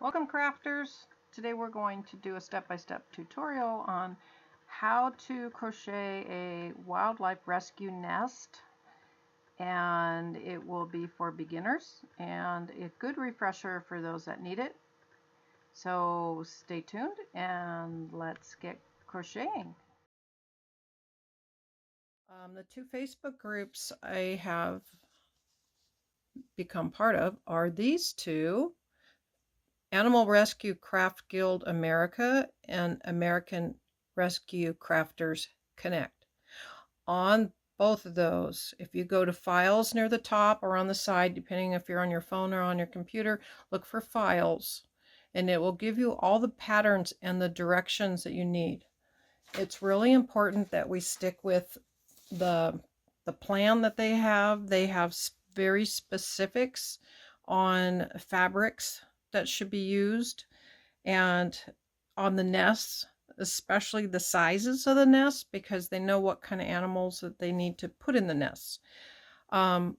Welcome crafters! Today we're going to do a step-by-step tutorial on how to crochet a wildlife rescue nest, and it will be for beginners and a good refresher for those that need it. So stay tuned and let's get crocheting. The two Facebook groups I have become part of are these two: Animal Rescue Craft Guild America and American Rescue Crafters Connect. On both of those, if you go to files near the top or on the side, depending if you're on your phone or on your computer, look for files and it will give you all the patterns and the directions that you need. It's really important that we stick with the plan that they have. They have very specifics on fabrics that should be used, and on the nests, especially the sizes of the nests, because they know what kind of animals that they need to put in the nests. A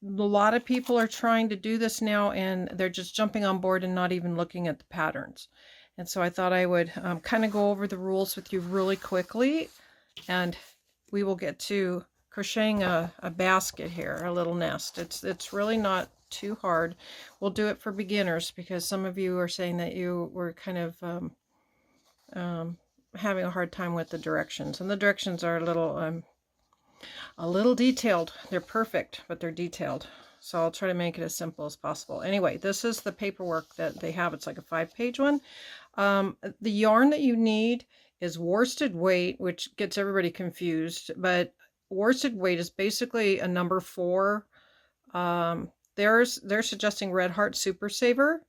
lot of people are trying to do this now and they're just jumping on board and not even looking at the patterns. And so I thought I would kind of go over the rules with you really quickly, and we will get to crocheting a basket here, a little nest. It's really not too hard. We'll do it for beginners because some of you are saying that you were kind of having a hard time with the directions, and the directions are a little detailed. They're perfect, but they're detailed. So I'll try to make it as simple as possible. Anyway, this is the paperwork that they have. It's like a 5-page one. The yarn that you need is worsted weight, which gets everybody confused, but worsted weight is basically a number 4. They're suggesting Red Heart Super Saver,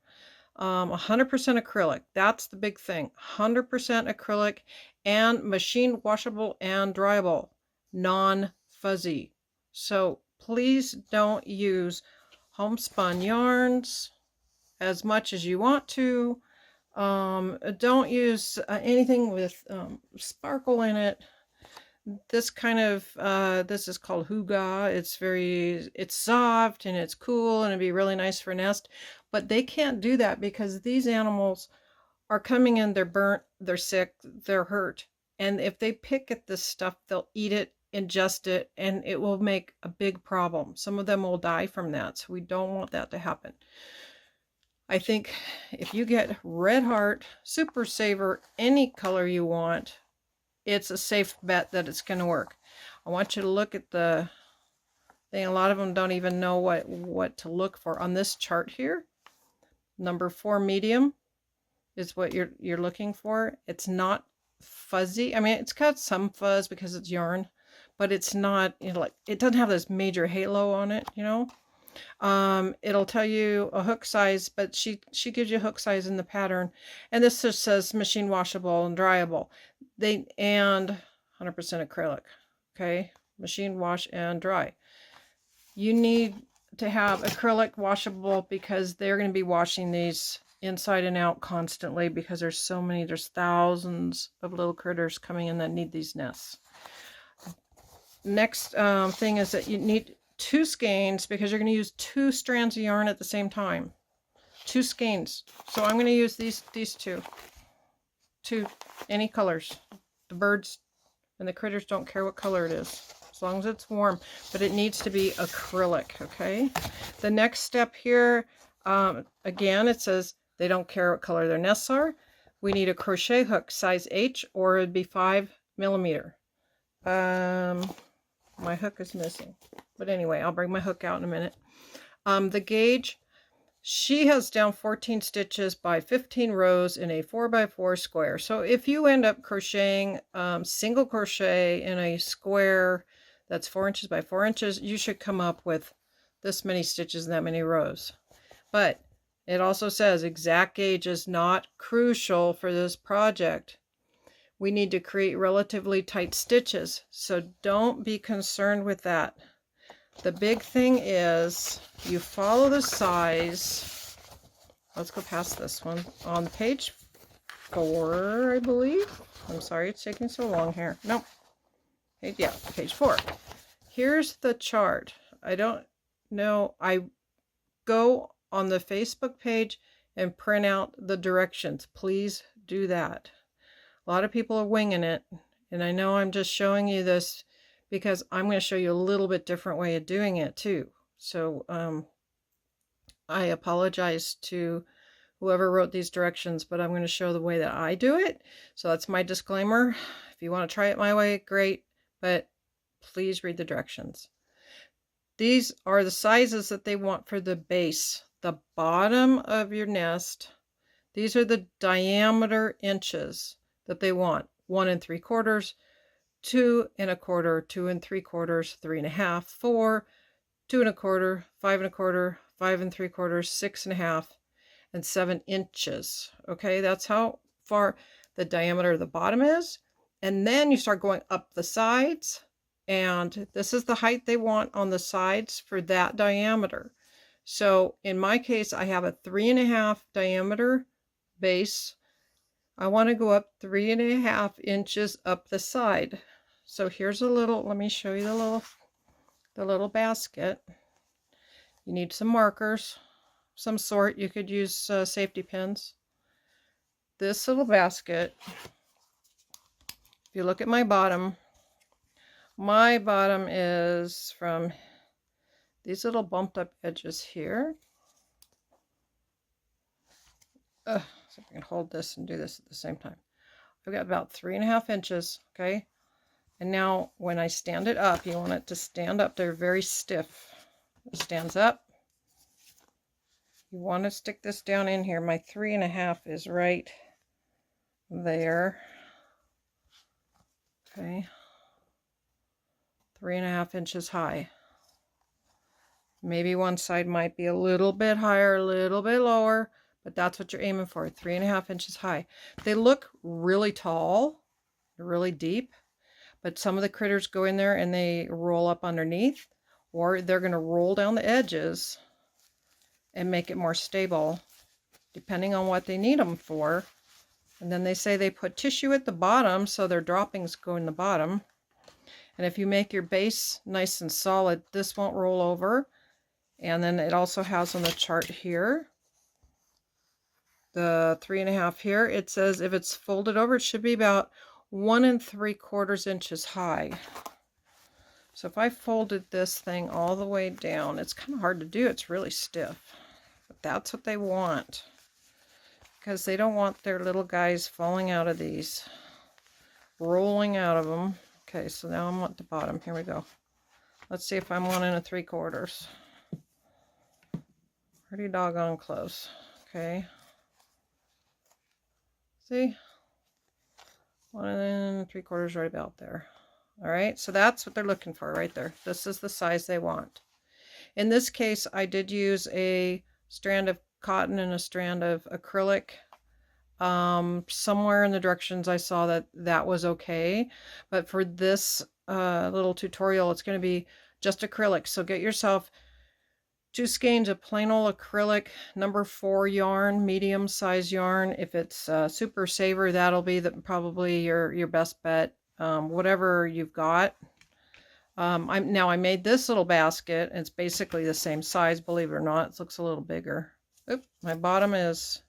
100% acrylic. That's the big thing. 100% acrylic and machine washable and dryable, non-fuzzy. So please don't use homespun yarns as much as you want to. Don't use anything with sparkle in it. This kind of this is called Huga. It's soft and it's cool and it'd be really nice for a nest, but they can't do that because these animals are coming in, they're burnt, they're sick, they're hurt, and if they pick at this stuff, they'll eat it, ingest it, and it will make a big problem. Some of them will die from that, so we don't want that to happen. I think if you get Red Heart Super Saver, any color you want, it's a safe bet that it's going to work. I want you to look at the thing. A lot of them don't even know what to look for. On this chart here, number 4 medium is what you're looking for. It's not fuzzy. I mean, it's got some fuzz because it's yarn, but it's not, you know, like, it doesn't have this major halo on it, you know. It'll tell you a hook size, but she gives you a hook size in the pattern, and this just says machine washable and dryable. And 100% acrylic. Okay, machine wash and dry. You need to have acrylic washable because they're going to be washing these inside and out constantly because there's thousands of little critters coming in that need these nests. Next thing is that you need 2 skeins because you're going to use 2 strands of yarn at the same time. 2 skeins. So I'm going to use these two any colors. The birds and the critters don't care what color it is, as long as it's warm, but it needs to be acrylic. Okay, the next step here, again, it says they don't care what color their nests are. We need a crochet hook size H, or it'd be 5mm. My hook is missing, but anyway, I'll bring my hook out in a minute. The gauge, she has down 14 stitches by 15 rows in a 4x4 square. So if you end up crocheting single crochet in a square that's 4 inches by 4 inches, you should come up with this many stitches and that many rows. But it also says exact gauge is not crucial for this project. We need to create relatively tight stitches, so don't be concerned with that. The big thing is you follow the size. Let's go past this one. On page 4, I believe. I'm sorry it's taking so long here. Nope. Yeah, page 4. Here's the chart. I don't know. I go on the Facebook page and print out the directions. Please do that. A lot of people are winging it, and I know I'm just showing you this because I'm going to show you a little bit different way of doing it too. So I apologize to whoever wrote these directions, but I'm going to show the way that I do it. So that's my disclaimer. If you want to try it my way, great, but please read the directions. These are the sizes that they want for the base, the bottom of your nest. These are the diameter inches that they want. 1 3/4, 2 1/4, 2 3/4, 3 1/2, 4, 2 1/4, 5 1/4, 5 3/4, 6 1/2, and 7 inches. Okay, that's how far the diameter of the bottom is. And then you start going up the sides, and this is the height they want on the sides for that diameter. So in my case, I have a 3 1/2 diameter base. I want to go up 3 1/2 inches up the side. So here's a little, let me show you the little basket. You need some markers, some sort. You could use safety pins. This little basket, if you look at my bottom is from these little bumped up edges here. So I can hold this and do this at the same time. I've got about 3 1/2 inches, okay? And now when I stand it up, you want it to stand up. They're very stiff. It stands up. You want to stick this down in here. My 3 1/2 is right there. Okay. 3 1/2 inches high. Maybe one side might be a little bit higher, a little bit lower, but that's what you're aiming for, 3 1/2 inches high. They look really tall, really deep, but some of the critters go in there and they roll up underneath, or they're going to roll down the edges and make it more stable, depending on what they need them for. And then they say they put tissue at the bottom so their droppings go in the bottom. And if you make your base nice and solid, this won't roll over. And then it also has on the chart here, the 3 1/2 here, it says if it's folded over, it should be about 1 3/4 inches high. So if I folded this thing all the way down, it's kind of hard to do. It's really stiff. But that's what they want, because they don't want their little guys falling out of these, rolling out of them. Okay, so now I'm at the bottom. Here we go. Let's see if I'm 1 3/4. Pretty doggone close. Okay. See? 1 3/4 right about there. All right, so that's what they're looking for right there. This is the size they want. In this case, I did use a strand of cotton and a strand of acrylic. Somewhere in the directions I saw that that was okay, but for this little tutorial, it's going to be just acrylic. So get yourself 2 skeins of plain old acrylic number 4 yarn, medium size yarn. If it's Super Saver, that'll be probably your best bet. Whatever you've got. I made this little basket, and it's basically the same size, believe it or not. It looks a little bigger. Oop, my bottom is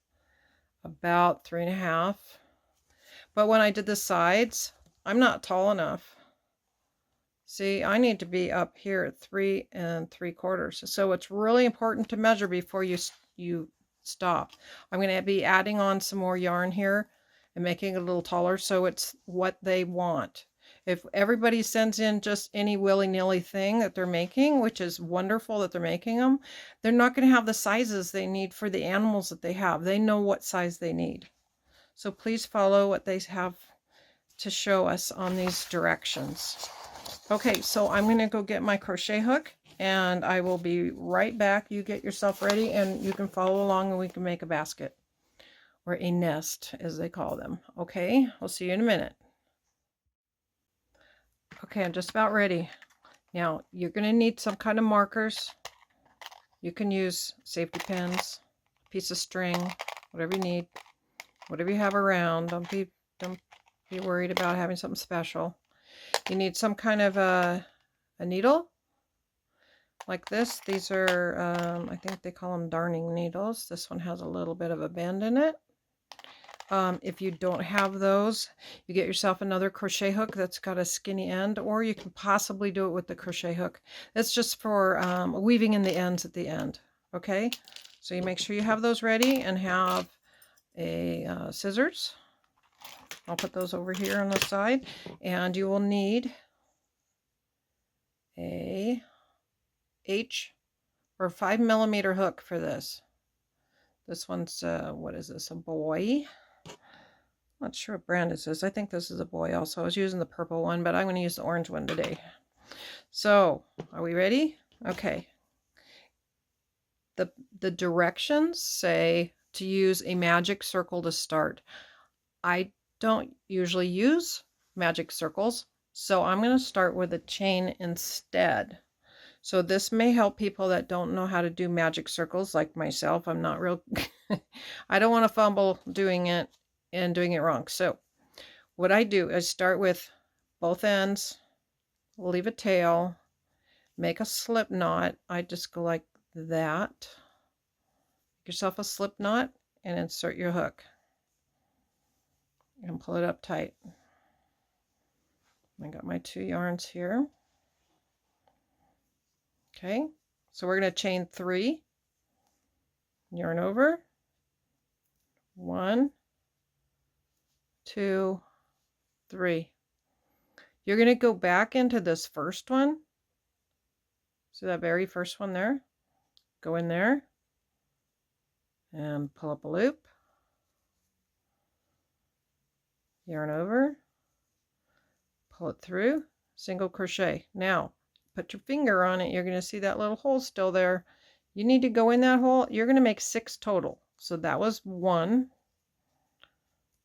about 3 1/2. But when I did the sides, I'm not tall enough. See, I need to be up here at 3 3/4. So it's really important to measure before you stop. I'm going to be adding on some more yarn here and making it a little taller, so it's what they want. If everybody sends in just any willy-nilly thing that they're making, which is wonderful that they're making them, they're not going to have the sizes they need for the animals that they have. They know what size they need. So please follow what they have to show us on these directions. Okay, so I'm going to go get my crochet hook, and I will be right back. You get yourself ready, and you can follow along, and we can make a basket. Or a nest, as they call them. Okay, I'll see you in a minute. Okay, I'm just about ready. Now, you're going to need some kind of markers. You can use safety pins, piece of string, whatever you need, whatever you have around. Don't be worried about having something special. You need some kind of a needle, like this. These are, I think they call them darning needles. This one has a little bit of a bend in it. If you don't have those, you get yourself another crochet hook that's got a skinny end, or you can possibly do it with the crochet hook. That's just for weaving in the ends at the end. Okay, so you make sure you have those ready and have a scissors. I'll put those over here on the side, and you will need a H or 5mm hook for this. This one's what is this, a boy? Not sure what brand this is. I think this is a boy also. I was using the purple one, but I'm going to use the orange one today. So, are we ready? Okay. The directions say to use a magic circle to start. I don't usually use magic circles, so I'm going to start with a chain instead. So this may help people that don't know how to do magic circles like myself. I'm not real I don't want to fumble doing it and doing it wrong. So what I do is start with both ends, leave a tail, make a slip knot. I just go like that. Make yourself a slip knot and insert your hook and pull it up tight. I got my 2 yarns here. Okay, so we're going to chain 3, yarn over, 1, 2, 3. You're going to go back into this first one. See that very first one there? Go in there and pull up a loop, yarn over, pull it through, single crochet. Now put your finger on it. You're going to see that little hole still there. You need to go in that hole. You're going to make 6 total. So that was 1.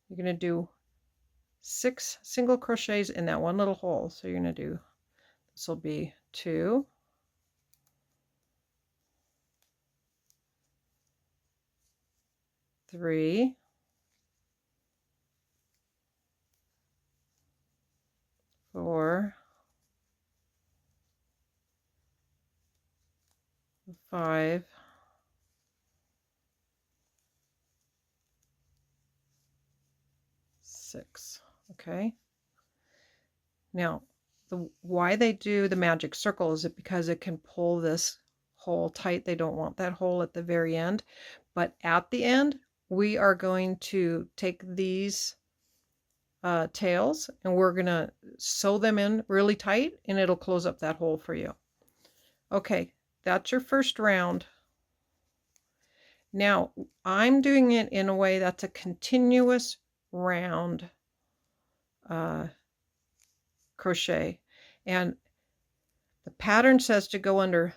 You're going to do 6 single crochets in that one little hole. So you're going to do, this will be 2, 3, 4, 5, 6. Okay. Now, why they do the magic circle is it because it can pull this hole tight. They don't want that hole at the very end. But at the end, we are going to take these tails and we're going to sew them in really tight and it'll close up that hole for you. Okay, that's your first round. Now, I'm doing it in a way that's a continuous round crochet, and the pattern says to go under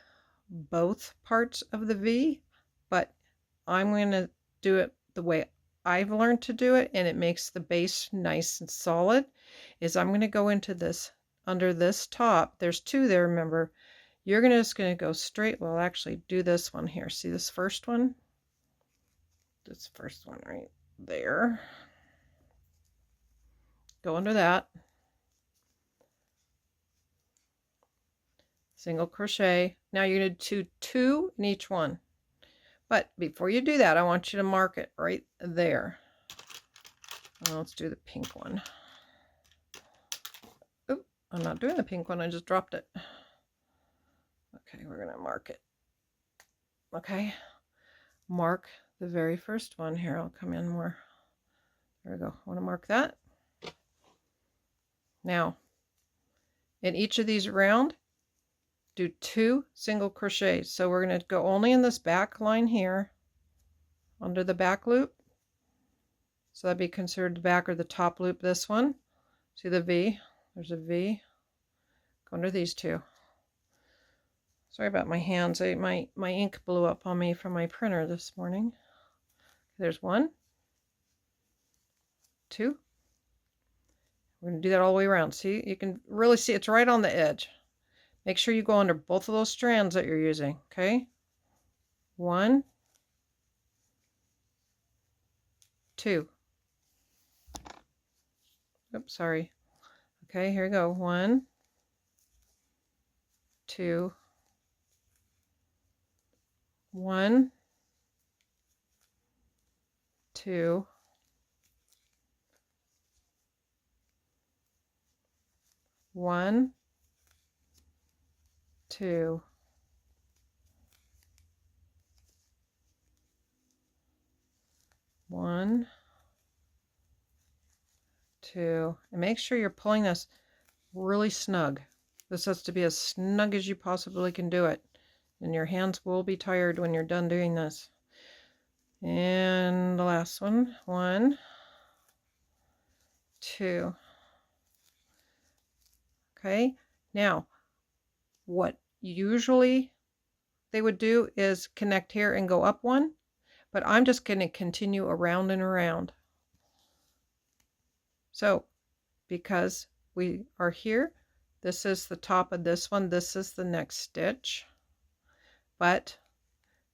both parts of the V, but I'm going to do it the way I've learned to do it, and it makes the base nice and solid. Is I'm going to go into this under this top. There's 2 there, remember. You're just going to go straight. Well, actually do this one here. See this first one? This first one right there. Go under that. Single crochet. Now you're going to do 2 in each one. But before you do that, I want you to mark it right there. Well, let's do the pink one. Oop, I'm not doing the pink one. I just dropped it. Okay, we're going to mark it. Okay, mark the very first one here. I'll come in more. There we go. I want to mark that. Now, in each of these round, do 2 single crochets. So we're going to go only in this back line here under the back loop. So that'd be considered the back or the top loop, this one. See the V? There's a V. Go under these 2. Sorry about my hands. My ink blew up on me from my printer this morning. There's 1, 2. We're going to do that all the way around. See, you can really see it's right on the edge. Make sure you go under both of those strands that you're using, okay? 1, 2. Oops, sorry. Okay, here we go. 1, 2, 1, 2, 1, 2, 1, 2, and make sure you're pulling this really snug. This has to be as snug as you possibly can do it, and your hands will be tired when you're done doing this. And the last one, 1, 2. Okay, now what usually they would do is connect here and go up 1, but I'm just going to continue around and around. So because we are here, this is the top of this one, this is the next stitch, but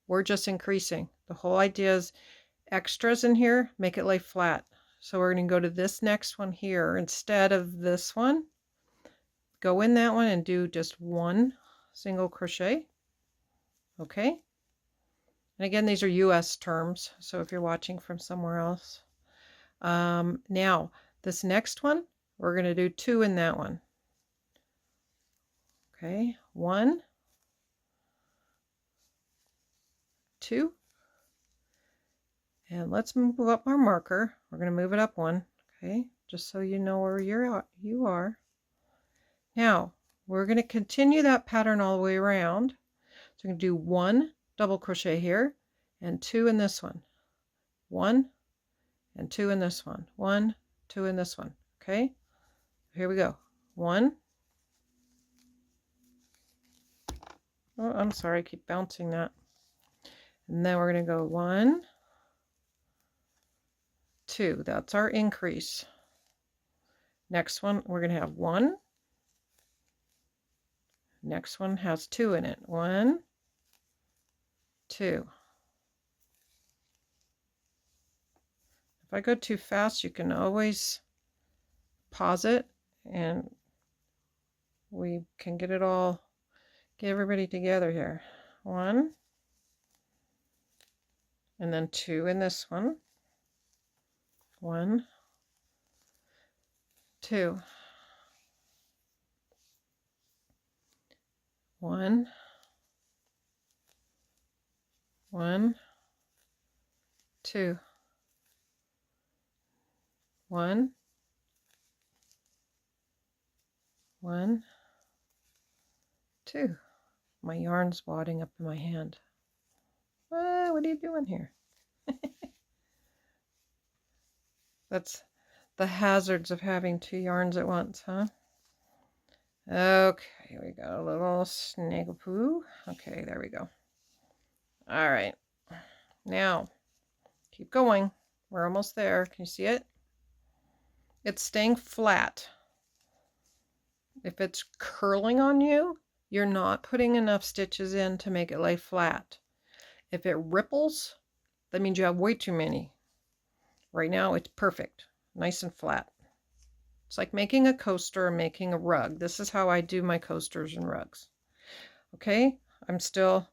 we're just increasing. The whole idea is extras in here, make it lay flat. So we're going to go to this next one here instead of this one. Go in that one and do just 1 single crochet. Okay. And again, these are US terms, so if you're watching from somewhere else. Now, this next one, we're going to do 2 in that one. Okay, 1, 2, and let's move up our marker. We're going to move it up 1, okay, just so you know where you are. Now, we're going to continue that pattern all the way around. So we're going to do 1 double crochet here, and 2 in this one. 1, and 2 in this one. 1, 2 in this one. Okay, here we go. 1. Oh, I'm sorry, I keep bouncing that. And then we're going to go 1, 2. That's our increase. Next one, we're going to have 1. Next one has 2 in it. 1, 2. If I go too fast, you can always pause it and we can get everybody together here. 1, and then 2 in this one. 1, 2. 1, 1, 2. 1, 1, 2. My yarn's wadding up in my hand. What are you doing here? That's the hazards of having 2 yarns at once, huh? Okay, we got a little snaggle-poo. Okay, there we go. All right, now keep going. We're almost there. Can you see it? It's staying flat. If it's curling on you, you're not putting enough stitches in to make it lay flat. If it ripples, that means you have way too many. Right now it's perfect, nice and flat. It's like making a coaster or making a rug. This is how I do my coasters and rugs. Okay, I'm still,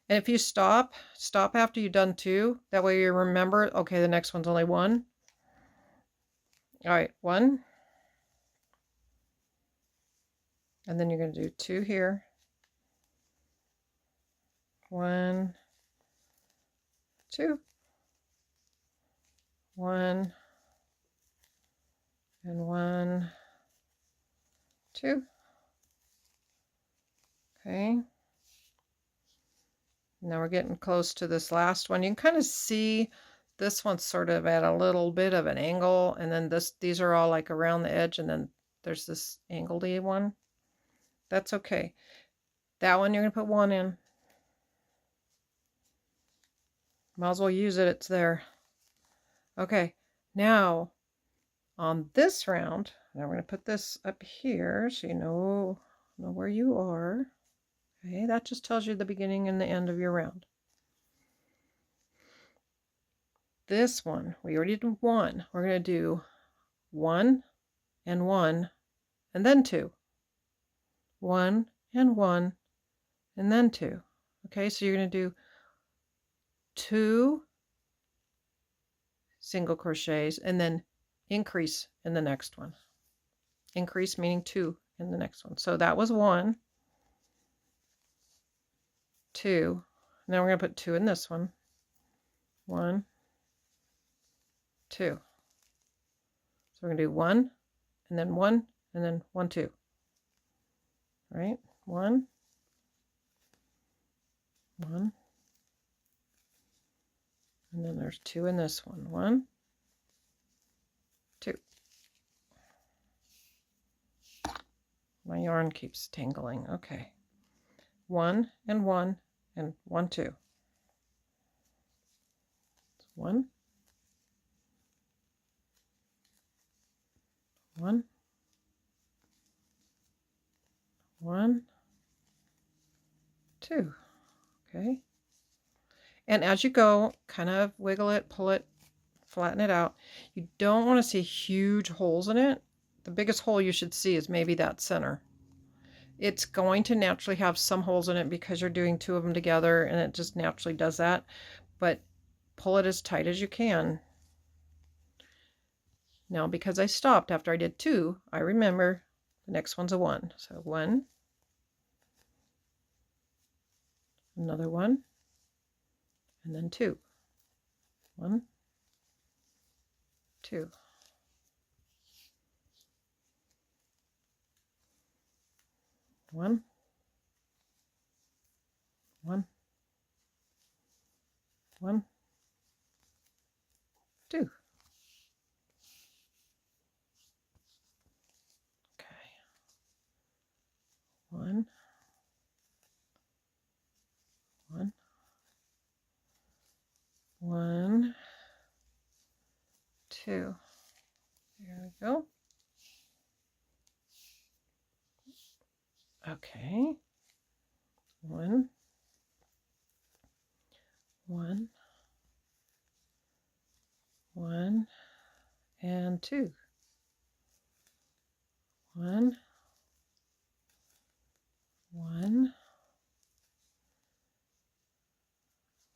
and if you stop after you've done 2. That way you remember, okay, the next one's only 1. All right, 1. And then you're going to do 2 here. 1, 2. 1, and 1, 2. Okay. Now we're getting close to this last one. You can kind of see this one's sort of at a little bit of an angle, and then these are all like around the edge, and then there's this angledy one. That's okay. That one you're going to put 1 in. Might as well use it, it's there. Okay, now on this round, now we're going to put this up here so you know where you are. Okay, that just tells you the beginning and the end of your round. This one, we already did 1. We're going to do 1 and 1 and then 2. 1 and 1 and then 2. Okay, so you're going to do 2 single crochets and then increase in the next one. Increase meaning 2 in the next one. So that was 1, 2. Now we're going to put 2 in this one. 1, 2. So we're going to do 1 and then 1 and then 1, 2. Right? 1, 1. And then there's 2 in this one. 1, 2. My yarn keeps tangling. Okay. 1 and 1 and 1, 2. 1, 1, 1, 2. Okay. And as you go, kind of wiggle it, pull it, flatten it out. You don't want to see huge holes in it. The biggest hole you should see is maybe that center. It's going to naturally have some holes in it because you're doing 2 of them together and it just naturally does that. But pull it as tight as you can. Now because I stopped after I did 2, I remember the next one's a 1. So 1, another 1, and then 2. 1, 2. 1, 1, 1, 2. Okay. 1, 1, 1, 2. There we go. Okay. 1, 1, 1, and 2. 1, 1,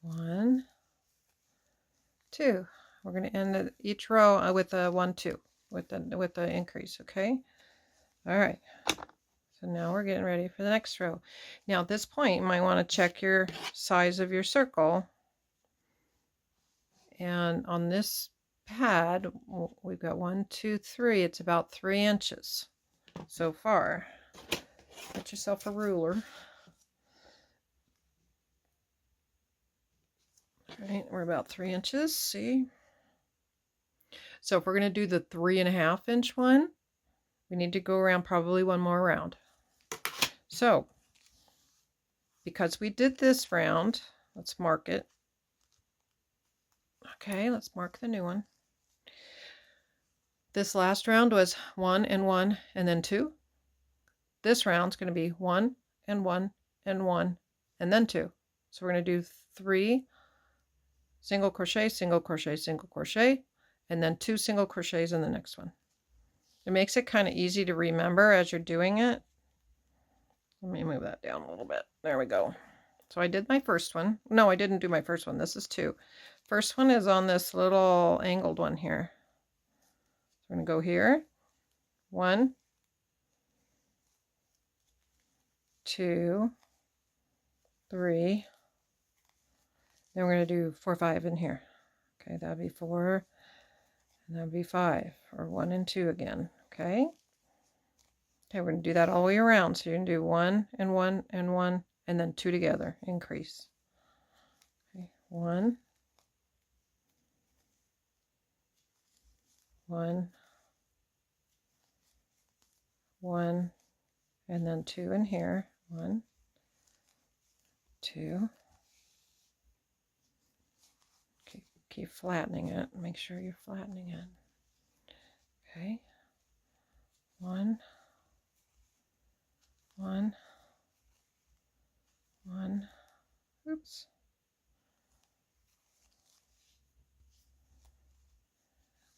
1, 2. We're going to end each row with a 1, 2 with the increase. Okay. All right. So now we're getting ready for the next row. Now at this point, you might want to check your size of your circle. And on this pad, we've got 1, 2, 3. It's about 3 inches so far. Get yourself a ruler. All right, we're about 3 inches. See? So if we're going to do the 3.5 inch one, we need to go around probably one more round. So because we did this round, let's mark it. Okay, let's mark the new one. This last round was 1 and 1 and then 2. This round's going to be 1 and 1 and 1 and then 2. So we're going to do 3 single crochet, single crochet, single crochet, and then 2 single crochets in the next one. It makes it kind of easy to remember as you're doing it. Let me move that down a little bit. There we go. So I did my first one. No, I didn't do my first one. This is 2. First one is on this little angled one here. So we're going to go here. 1, 2, 3. Then we're going to do 4, 5 in here. Okay, that'd be 4, and that'd be 5, or 1 and 2 again. Okay. Okay, we're going to do that all the way around. So you're going to do 1 and 1 and 1, and then 2 together. Increase. Okay, 1, 1, 1, and then 2 in here. 1, 2. Keep flattening it. Make sure you're flattening it. Okay. 1, 1, 1. Oops.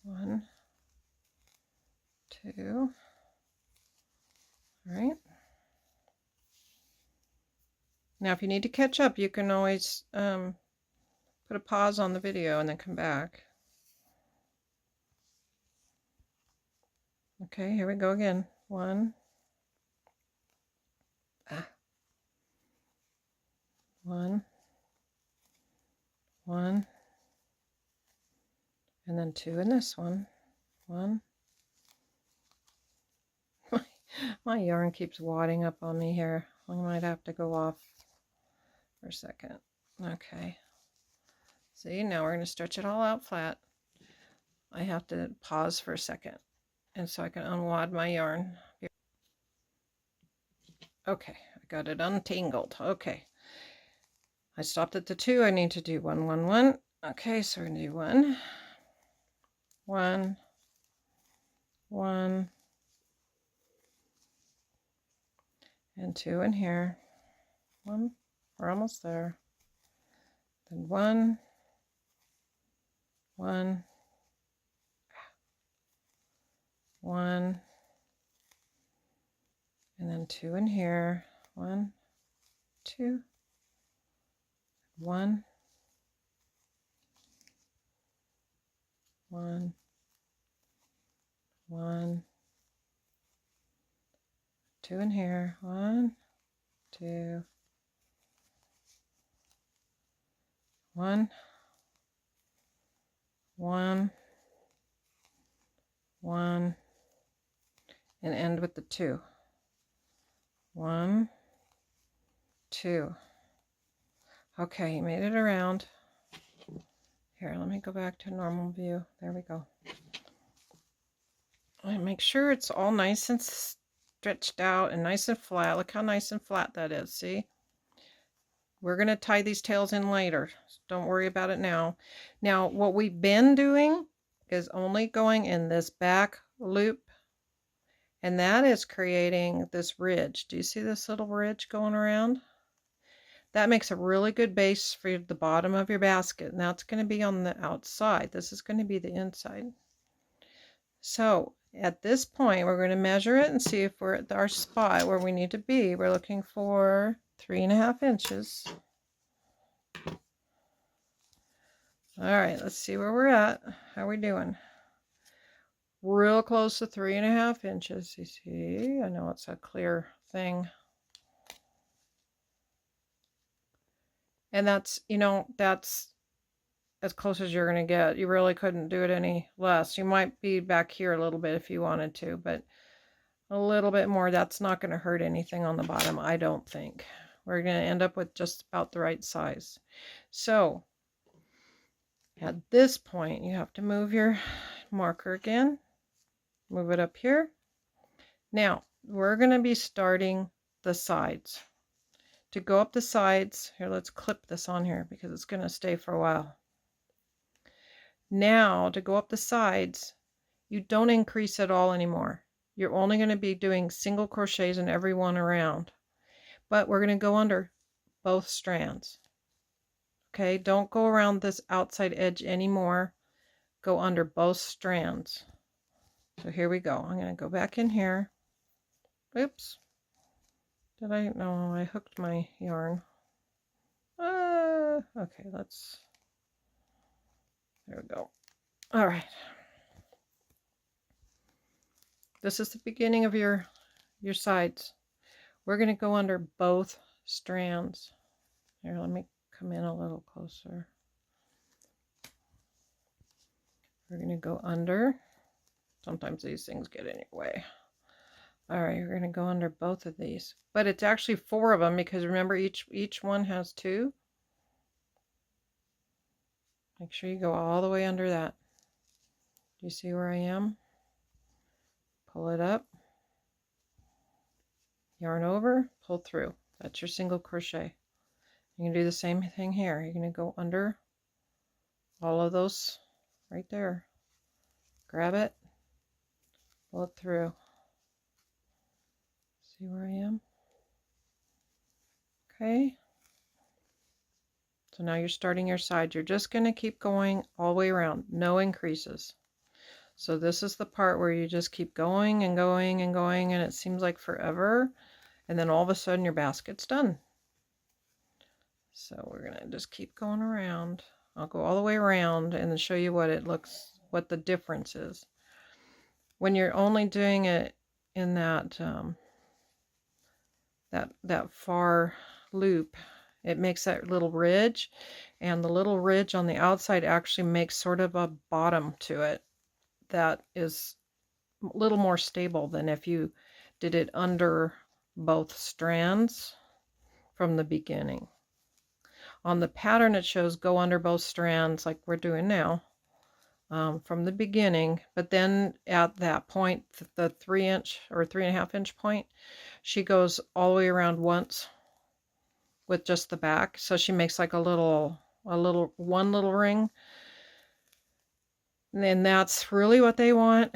1, 2. All right. Now, if you need to catch up, you can always put a pause on the video and then come back. Okay, here we go again. 1, 1, 1, and then 2 in this one. 1. My yarn keeps wadding up on me here. I might have to go off for a second. Okay. See, now we're going to stretch it all out flat. I have to pause for a second, and so I can unwad my yarn. Okay, I got it untangled. Okay. I stopped at the 2. I need to do 1, 1, 1. Okay, so we're going to do 1, 1, 1, and 2 in here. 1, we're almost there. Then 1, 1, 1, and then 2 in here. 1, 2, 1, 1, 1, 2 in here. 1, 2, 1, 1, 1, and end with the 2. 1, 2. Okay, you made it around. Here, let me go back to normal view. There we go. And make sure it's all nice and stretched out and nice and flat. Look how nice and flat that is. See? We're going to tie these tails in later. So don't worry about it now. Now, what we've been doing is only going in this back loop, and that is creating this ridge. Do you see this little ridge going around? That makes a really good base for the bottom of your basket. Now it's going to be on the outside. This is going to be the inside. So at this point, we're going to measure it and see if we're at our spot where we need to be. We're looking for 3.5 inches. All right, let's see where we're at. How are we doing? Real close to 3.5 inches. You see, I know it's a clear thing. And that's, you know, that's as close as you're going to get. You really couldn't do it any less. You might be back here a little bit if you wanted to, but a little bit more. That's not going to hurt anything on the bottom, I don't think. We're going to end up with just about the right size. So at this point, you have to move your marker again. Move it up here. Now, we're going to be starting the sides. To go up the sides, here, let's clip this on here because it's going to stay for a while. Now, to go up the sides, you don't increase at all anymore. You're only going to be doing single crochets in every one around. But we're going to go under both strands. Okay, don't go around this outside edge anymore. Go under both strands. So here we go. I'm going to go back in here. Oops. Did I? No, I hooked my yarn. Okay, let's. There we go. All right. This is the beginning of your sides. We're going to go under both strands. Here, let me come in a little closer. We're going to go under. Sometimes these things get in your way. All right, we're going to go under both of these. But it's actually 4 of them because remember each one has 2. Make sure you go all the way under that. Do you see where I am? Pull it up. Yarn over, pull through. That's your single crochet. You can do the same thing here. You're going to go under all of those right there. Grab it, pull it through. See where I am? Okay. So now you're starting your side. You're just going to keep going all the way around. No increases. So this is the part where you just keep going and going and going, and it seems like forever. And then all of a sudden your basket's done. So we're going to just keep going around. I'll go all the way around and then show you what it looks, what the difference is. When you're only doing it in that that far loop, it makes that little ridge, and the little ridge on the outside actually makes sort of a bottom to it that is a little more stable than if you did it under both strands from the beginning. On the pattern it shows go under both strands like we're doing now from the beginning, but then at that point, the 3-inch or 3.5-inch point, she goes all the way around once with just the back, so she makes like one little ring, and that's really what they want.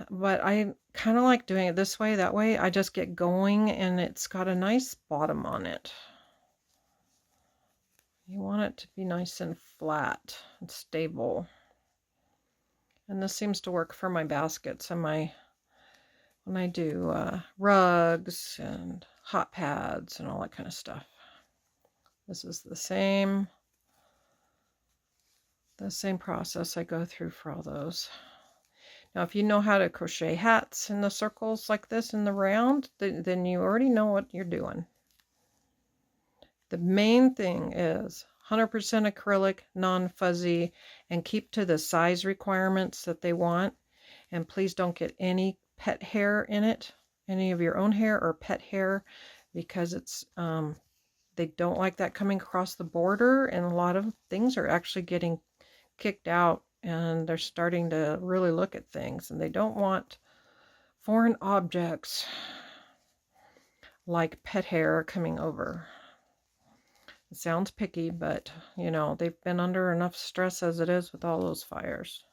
But I kind of like doing it this way. That way I just get going and it's got a nice bottom on it. You want it to be nice and flat and stable, and this seems to work for my baskets and my when I do rugs and hot pads and all that kind of stuff. This is the same process I go through for all those. Now, if you know how to crochet hats in the circles like this in the round, then you already know what you're doing. The main thing is 100% acrylic, non-fuzzy, and keep to the size requirements that they want. And please don't get any pet hair in it, any of your own hair or pet hair, because it's they don't like that coming across the border, and a lot of things are actually getting kicked out and they're starting to really look at things, and they don't want foreign objects like pet hair coming over. It sounds picky, but you know, they've been under enough stress as it is with all those fires.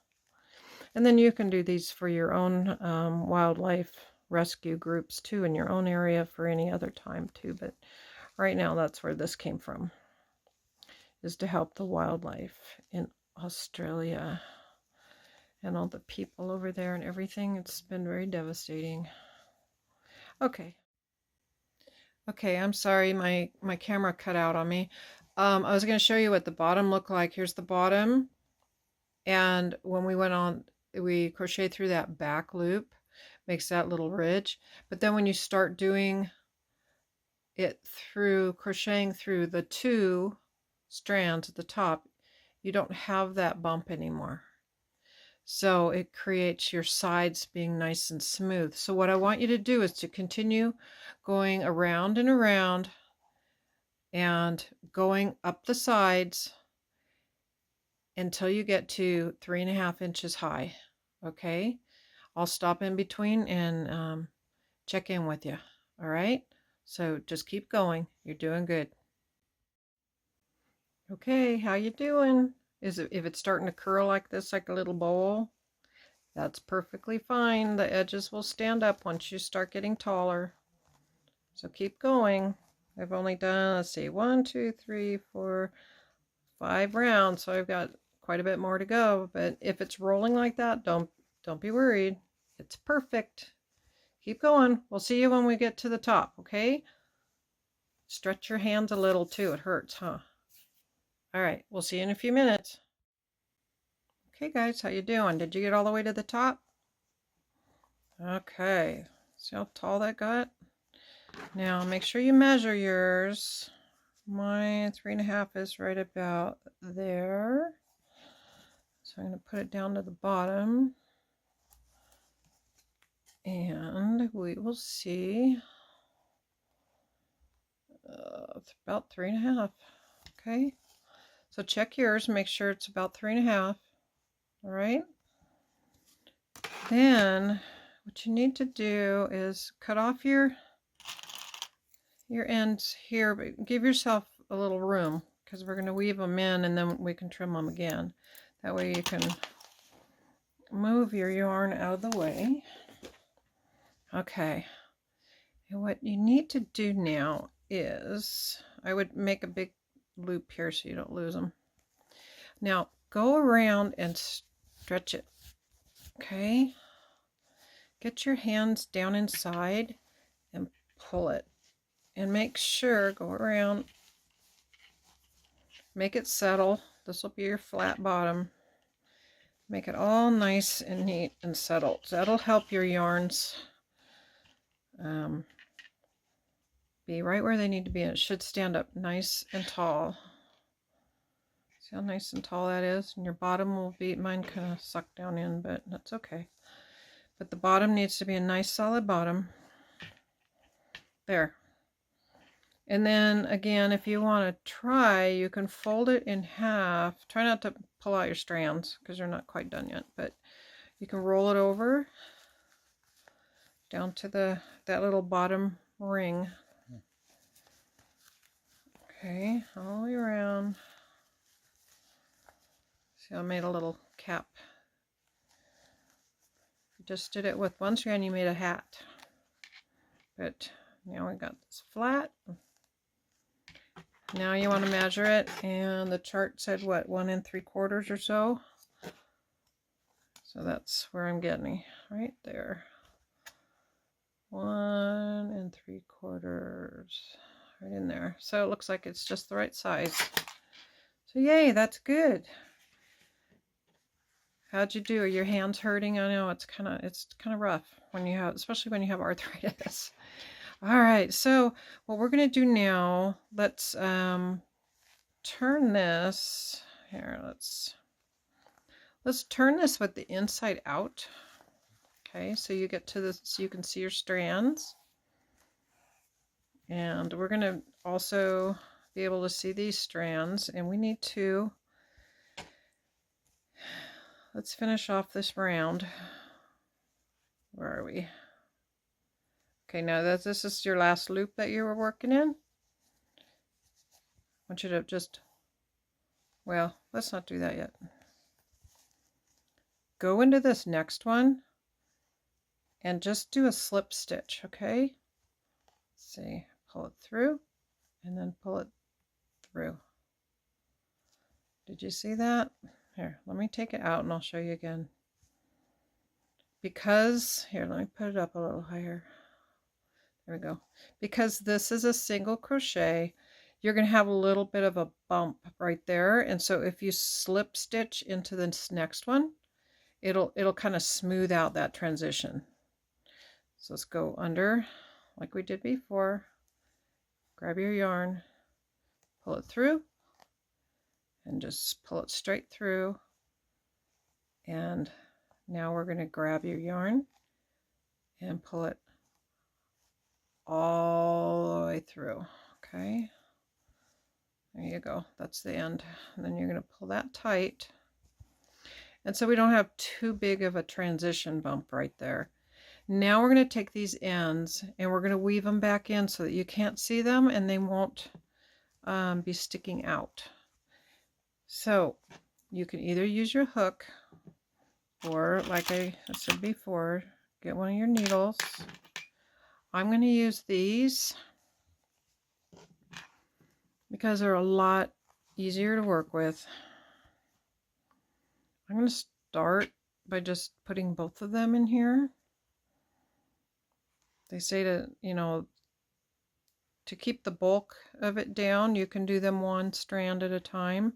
And then you can do these for your own wildlife rescue groups too, in your own area for any other time too. But right now, that's where this came from, is to help the wildlife in Australia and all the people over there and everything. It's been very devastating. Okay, I'm sorry, my camera cut out on me. I was going to show you what the bottom looked like. Here's the bottom, and when we went on, we crochet through that back loop, makes that little ridge. But then when you start doing it through crocheting through the 2 strands at the top, you don't have that bump anymore. So it creates your sides being nice and smooth. So what I want you to do is to continue going around and around and going up the sides until you get to 3.5 inches high. Okay, I'll stop in between and check in with you. All right, so just keep going. You're doing good. Okay, how you doing? If it's starting to curl like this, like a little bowl, that's perfectly fine. The edges will stand up once you start getting taller. So keep going. I've only done, let's see, 1, 2, 3, 4, 5 rounds, so I've got quite a bit more to go. But if it's rolling like that, don't be worried. It's perfect. Keep going. We'll see you when we get to the top, okay? Stretch your hands a little too. It hurts, huh? All right, we'll see you in a few minutes. Okay, guys, how you doing? Did you get all the way to the top? Okay, see how tall that got? Now, make sure you measure yours. My 3.5 is right about there. So I'm going to put it down to the bottom. And we will see. It's about 3.5. Okay. So check yours, make sure it's about 3.5. All right. Then what you need to do is cut off your ends here, but give yourself a little room, because we're going to weave them in and then we can trim them again. That way you can move your yarn out of the way. Okay. And what you need to do now is, I would make a big loop here so you don't lose them. Now go around and stretch it. Okay. Get your hands down inside and pull it. And make sure, go around make it settle. This will be your flat bottom. Make it all nice and neat and settled. That'll help your yarns be right where they need to be. And it should stand up nice and tall. See how nice and tall that is? And your bottom will be, mine kind of sucked down in, but that's okay. But the bottom needs to be a nice solid bottom. There. And then again, if you want to try, you can fold it in half. Try not to pull out your strands because they're not quite done yet, but you can roll it over down to that little bottom ring. Okay, all the way around. See, I made a little cap. Just did it with one strand, you made a hat. But now we got this flat. Now you want to measure it, and the chart said what, 1 3/4 or so. So that's where I'm getting, right there. 1 3/4, right in there. So it looks like it's just the right size. So yay, that's good. How'd you do? Are your hands hurting? I know it's kind of rough when you have, especially when you have arthritis. All right, so what we're going to do now, let's turn this here. Let's turn this with the inside out. Okay, so you get to this, so you can see your strands, and we're going to also be able to see these strands, and we need to, let's finish off this round. Where are we? Okay, now that this is your last loop that you were working in, I want you to just, well, let's not do that yet. Go into this next one and just do a slip stitch, okay? Let's see, pull it through and then pull it through. Did you see that? Here, let me take it out and I'll show you again. Because, here, let me put it up a little higher. There we go. Because this is a single crochet, you're going to have a little bit of a bump right there. And so if you slip stitch into this next one, it'll kind of smooth out that transition. So let's go under like we did before. Grab your yarn, pull it through, and just pull it straight through. And now we're going to grab your yarn and pull it all the way through. Okay, there you go, that's the end. And then you're going to pull that tight, and so we don't have too big of a transition bump right there. Now we're going to take these ends and we're going to weave them back in so that you can't see them and they won't be sticking out. So you can either use your hook, or like I said before, get one of your needles. I'm going to use these because they're a lot easier to work with. I'm going to start by just putting both of them in here. They say to, you know, to keep the bulk of it down, you can do them one strand at a time.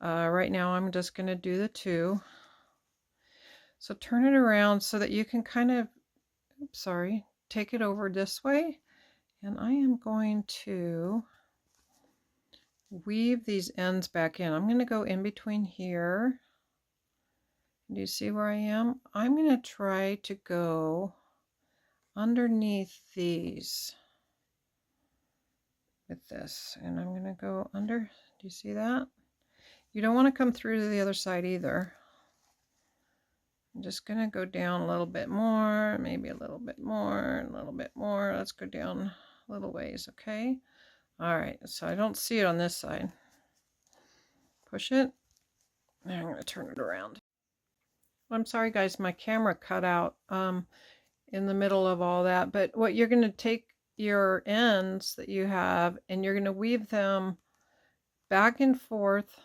Right now I'm just going to do the 2. So turn it around so that you can kind of, oops, sorry, take it over this way, and I am going to weave these ends back in. I'm going to go in between here. Do you see where I am? I'm going to try to go underneath these with this, and I'm going to go under. Do you see that? You don't want to come through to the other side either. I'm just going to go down a little bit more, maybe a little bit more, a little bit more. Let's go down a little ways, okay? All right, so I don't see it on this side. Push it. And I'm going to turn it around. I'm sorry, guys, my camera cut out in the middle of all that. But what you're going to take your ends that you have, and you're going to weave them back and forth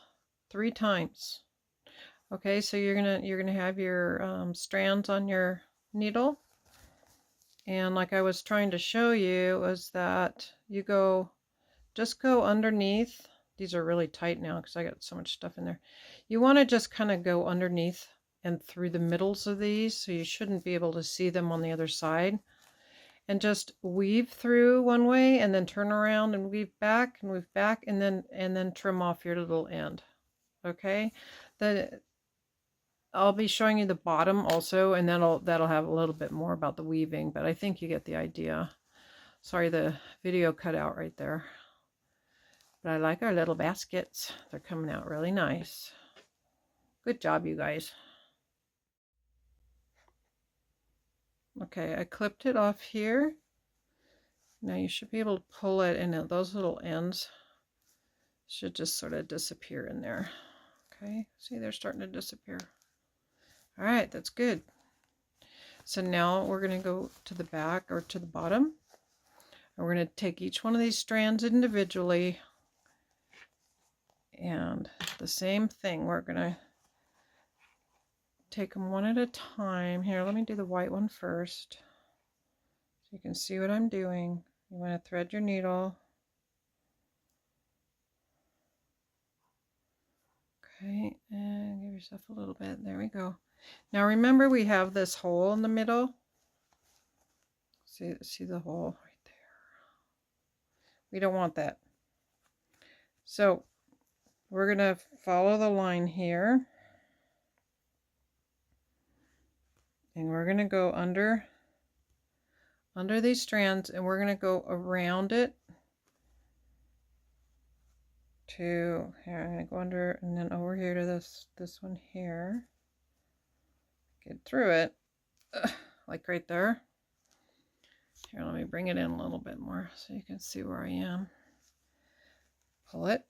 3 times. Okay, so you're gonna have your strands on your needle, and like I was trying to show you was that you just go underneath these are really tight now because I got so much stuff in there. You want to just kind of go underneath and through the middles of these, so you shouldn't be able to see them on the other side. And just weave through one way and then turn around and weave back and then trim off your little end. Okay, I'll be showing you the bottom also, and that'll have a little bit more about the weaving, but I think you get the idea. Sorry, the video cut out right there. But I like our little baskets. They're coming out really nice. Good job, you guys. Okay, I clipped it off here. Now you should be able to pull it, and those little ends should just sort of disappear in there. Okay, see, they're starting to disappear. All right, that's good. So now we're going to go to the back or to the bottom. And we're going to take each one of these strands individually. And the same thing, we're going to take them one at a time. Here, let me do the white one first, so you can see what I'm doing. You want to thread your needle. Okay, and give yourself a little bit. There we go. Now remember, we have this hole in the middle. See the hole right there? We don't want that. So we're going to follow the line here. And we're going to go under these strands, and we're going to go around it to here. I'm going to go under and then over here to this one here. Get through it, like right there. Here, let me bring it in a little bit more so you can see where I am. Pull it.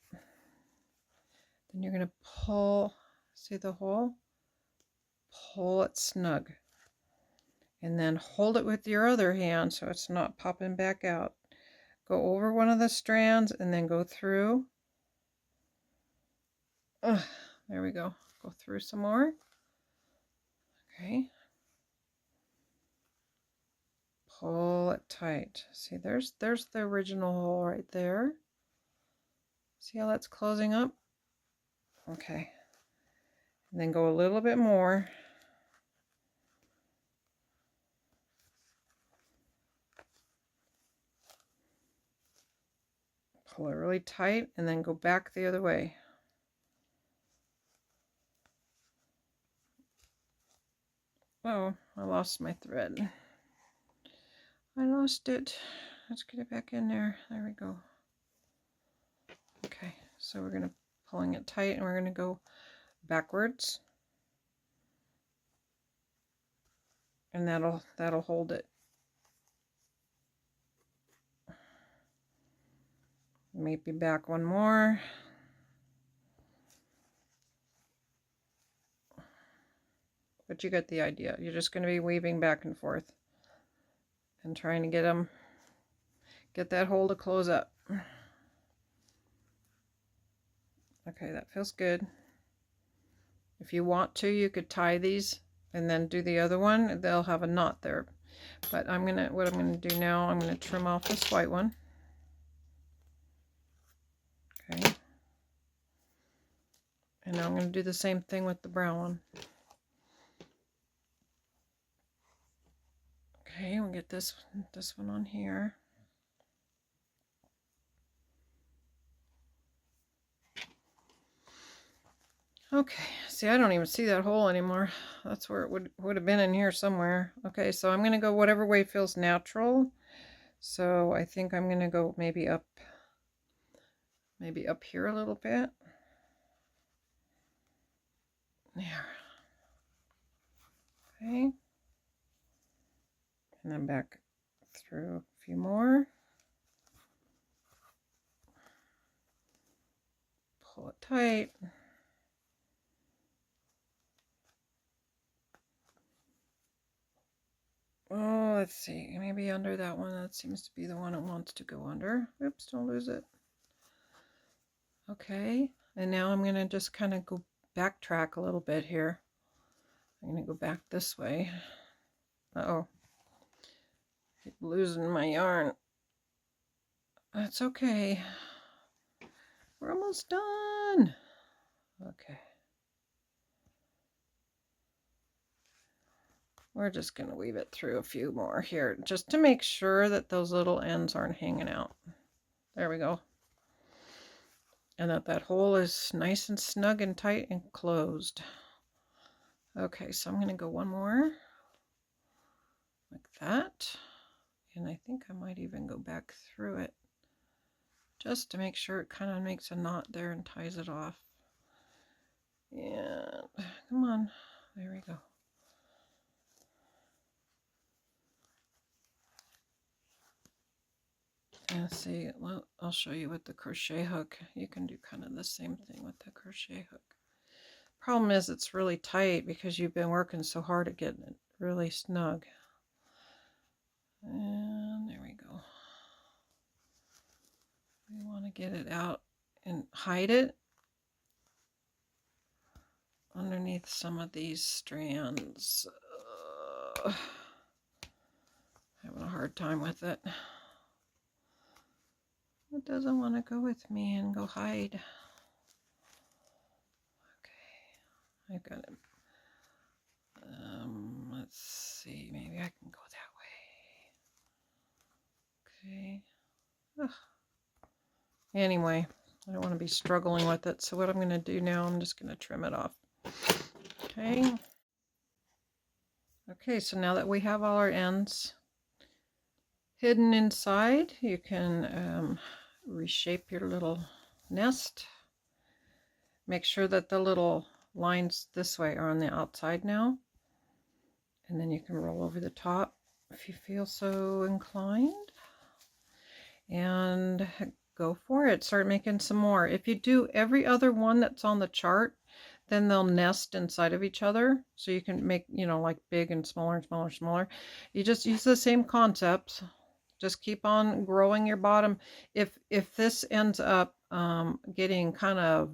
Then you're going to pull, see the hole? Pull it snug. And then hold it with your other hand so it's not popping back out. Go over one of the strands and then go through. There we go. Go through some more. Okay. Pull it tight. See, there's the original hole right there. See how that's closing up? Okay. And then go a little bit more. Pull it really tight and then go back the other way. Oh, I lost my thread. I lost it. Let's get it back in there. There we go. Okay, so we're going to pulling it tight and we're going to go backwards. And that'll hold it. Maybe back one more. But you get the idea. You're just going to be weaving back and forth and trying to get that hole to close up. Okay, that feels good. If you want to, you could tie these and then do the other one. They'll have a knot there. But what I'm gonna do now, I'm gonna trim off this white one. Okay. And now I'm gonna do the same thing with the brown one. Okay, we'll get this one on here. Okay, see, I don't even see that hole anymore. That's where it would have been in here somewhere. Okay, so I'm going to go whatever way feels natural. So I think I'm going to go maybe up here a little bit. There. Okay. And then back through a few more. Pull it tight. Oh, let's see, maybe under that one. That seems to be the one it wants to go under. Oops, don't lose it. Okay, and now I'm going to just kind of go backtrack a little bit here. I'm going to go back this way. Uh-oh. Keep losing my yarn. That's okay. We're almost done. Okay. We're just going to weave it through a few more here just to make sure that those little ends aren't hanging out. There we go. And that hole is nice and snug and tight and closed. Okay, so I'm going to go one more like that. And I think I might even go back through it just to make sure it kind of makes a knot there and ties it off. And come on, there we go. And see, well, I'll show you with the crochet hook. You can do kind of the same thing with the crochet hook. Problem is it's really tight because you've been working so hard at getting it really snug. And there we go. We want to get it out and hide it underneath some of these strands. Having a hard time with it. It doesn't want to go with me and go hide. Okay, I've got it. Let's see, maybe I can go that way. Okay. Ugh. Anyway, I don't want to be struggling with it, so what I'm going to do now, I'm just going to trim it off. Okay. Okay, so now that we have all our ends hidden inside, you can reshape your little nest. Make sure that the little lines this way are on the outside now. And then you can roll over the top if you feel so inclined. And go for it. Start making some more. If you do every other one that's on the chart, then they'll nest inside of each other. So you can make, you know, like big and smaller and smaller and smaller. You just use the same concepts. Just keep on growing your bottom. If this ends up getting kind of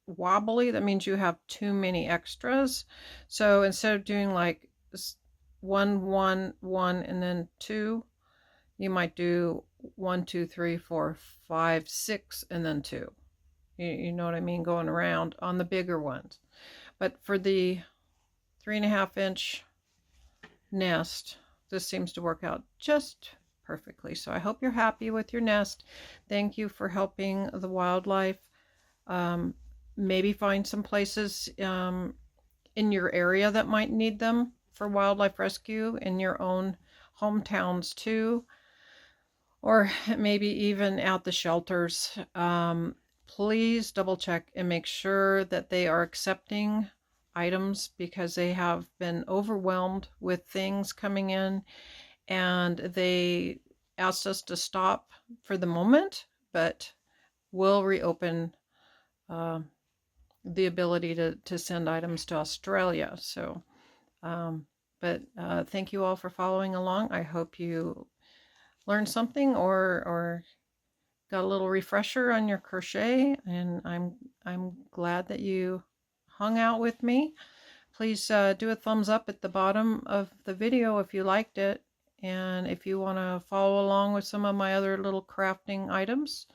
wobbly, that means you have too many extras. So instead of doing like 1 1 1 and then 2, you might do 1 2 3 4 5 6 and then 2. You know what I mean, going around on the bigger ones. But for the 3.5 inch nest, this seems to work out just perfectly. So I hope you're happy with your nest. Thank you for helping the wildlife. Maybe find some places in your area that might need them for wildlife rescue in your own hometowns too, or maybe even at the shelters. Please double check and make sure that they are accepting items, because they have been overwhelmed with things coming in, and they asked us to stop for the moment, but we'll reopen the ability to send items to Australia. So thank you all for following along. I hope you learned something or got a little refresher on your crochet, and I'm glad that you hung out with me. Please do a thumbs up at the bottom of the video if you liked it, and if you want to follow along with some of my other little crafting items,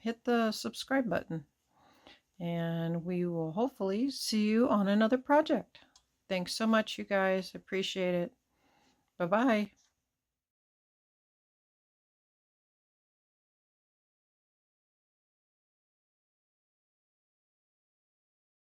hit the subscribe button, and we will hopefully see you on another project. Thanks so much, you guys. Appreciate it. Bye-bye.